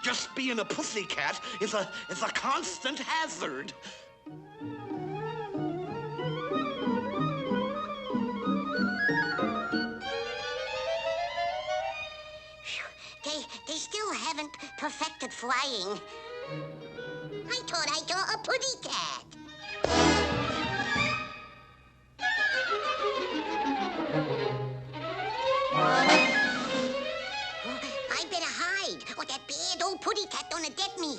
Just being a pussycat is a constant hazard. They still haven't perfected flying. I thought I saw a putty cat. I better hide, or that bad old putty cat gonna get me.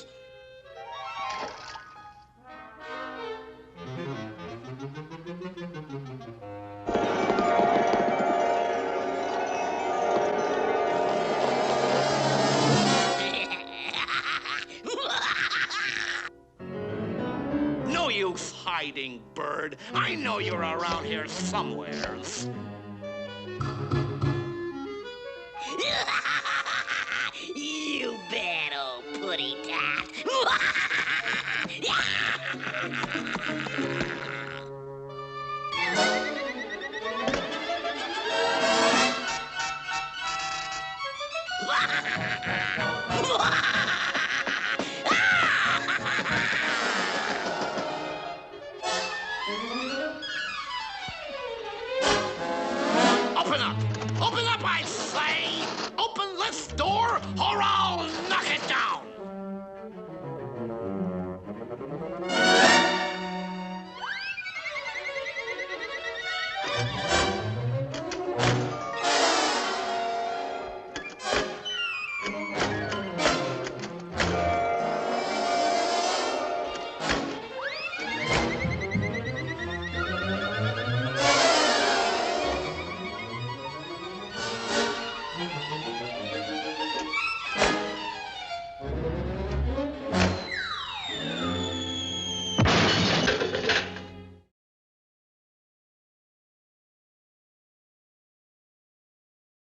No use hiding, bird. I know you're around here somewheres. You bad old putty cat.